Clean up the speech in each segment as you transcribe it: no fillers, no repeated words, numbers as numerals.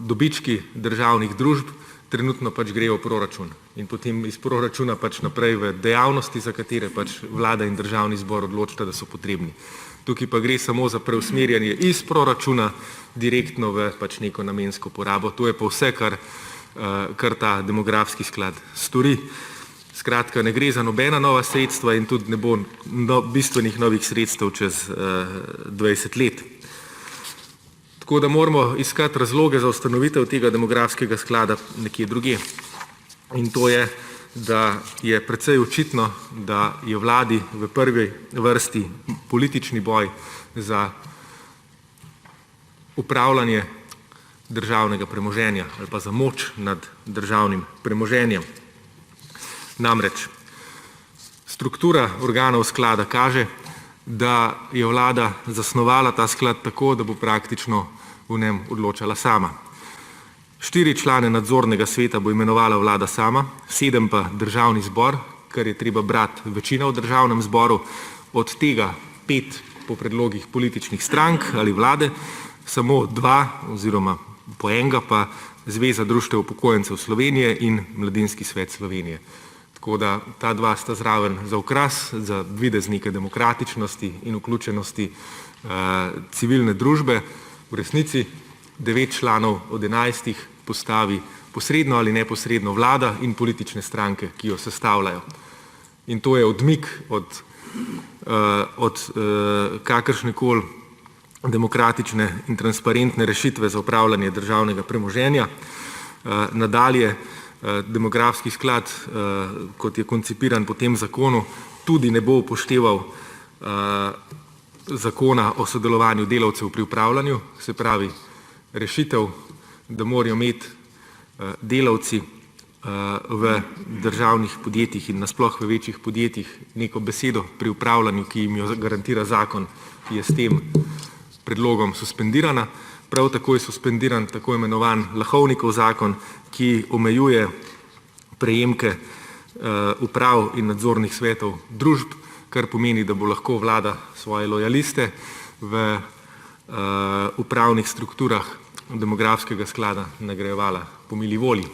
dobički državnih družb trenutno pač grejo v proračun in potem iz proračuna pač naprej v dejavnosti, za katere pač vlada in državni zbor odločita, da so potrebni. Tukaj pa gre samo za preusmerjanje iz proračuna direktno v pač neko namensko porabo. To je pa vse, kar ta demografski sklad stori. Skratka, ne gre za nobena nova sredstva in tudi ne bo bistvenih novih sredstev čez 20 let. Tako da moramo iskati razloge za ustanovitev tega demografskega sklada nekje drugje. In to je, da je precej očitno, da je vladi v prvi vrsti politični boj za upravljanje državnega premoženja ali pa za moč nad državnim premoženjem. Namreč, struktura organov sklada kaže, da je vlada zasnovala ta sklad tako, da bo praktično v njem odločala sama. 4 člane nadzornega sveta bo imenovala vlada sama, 7 pa državni zbor, kar je treba brati večina v državnem zboru, od tega 5 po predlogih političnih strank ali vlade, samo 2 oziroma po enega pa Zveza društev upokojencev Slovenije in Mladinski svet Slovenije. Tako da ta 2 sta zraven za okras, za videz neke demokratičnosti in vključenosti civilne družbe. V resnici 9 članov od 11 postavi posredno ali neposredno vlada in politične stranke, ki jo sestavljajo. In to je odmik od kakršnekoli demokratične in transparentne rešitve za upravljanje državnega premoženja. Nadalje, demografski sklad, kot je koncipiran po tem zakonu, tudi ne bo upošteval zakona o sodelovanju delavcev pri upravljanju, se pravi rešitev, da morajo imeti delavci v državnih podjetjih in nasploh v večjih podjetjih neko besedo pri upravljanju, ki jim jo garantira zakon, je s tem predlogom suspendirana. Prav tako je suspendiran tako imenovan Lahovnikov zakon, ki omejuje prejemke uprav in nadzornih svetov družb, kar pomeni, da bo lahko vlada svoje lojaliste v upravnih strukturah demografskega sklada nagrajevala po mili volji.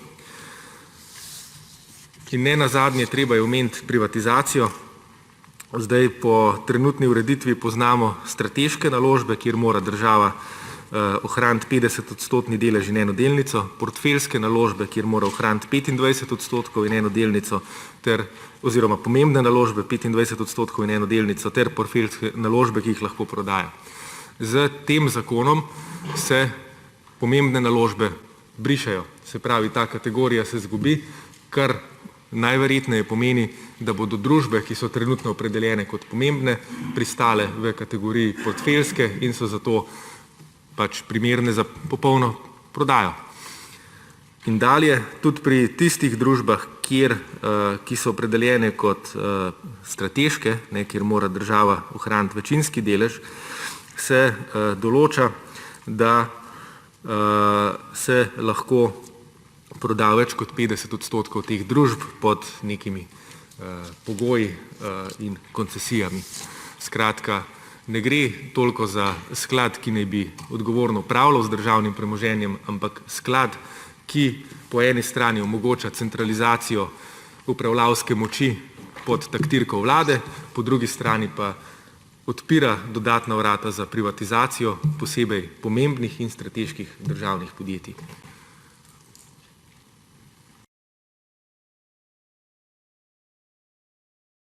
In ne nazadnje, treba je omeniti privatizacijo. Zdaj po trenutni ureditvi poznamo strateške naložbe, kjer mora država ohraniti 50-odstotni delež in eno delnico, portfeljske naložbe, kjer mora ohraniti 25% in eno delnico, oziroma pomembne naložbe 25% in eno delnico, ter portfeljske naložbe, ki jih lahko prodaja. Z tem zakonom se pomembne naložbe brišejo, se pravi, ta kategorija se izgubi, kar najverjetneje pomeni, da bodo družbe, ki so trenutno opredeljene kot pomembne, pristale v kategoriji portfeljske in so zato pač primerne za popolno prodajo. In dalje, tudi pri tistih družbah, ki so opredeljene kot strateške, kjer mora država ohraniti večinski delež, se določa, da se lahko proda več kot 50% teh družb pod nekimi pogoji in koncesijami. Skratka, ne gre toliko za sklad, ki naj bi odgovorno upravljal z državnim premoženjem, ampak sklad, ki po eni strani omogoča centralizacijo upravljavske moči pod taktirko vlade, po drugi strani pa odpira dodatna vrata za privatizacijo posebej pomembnih in strateških državnih podjetij.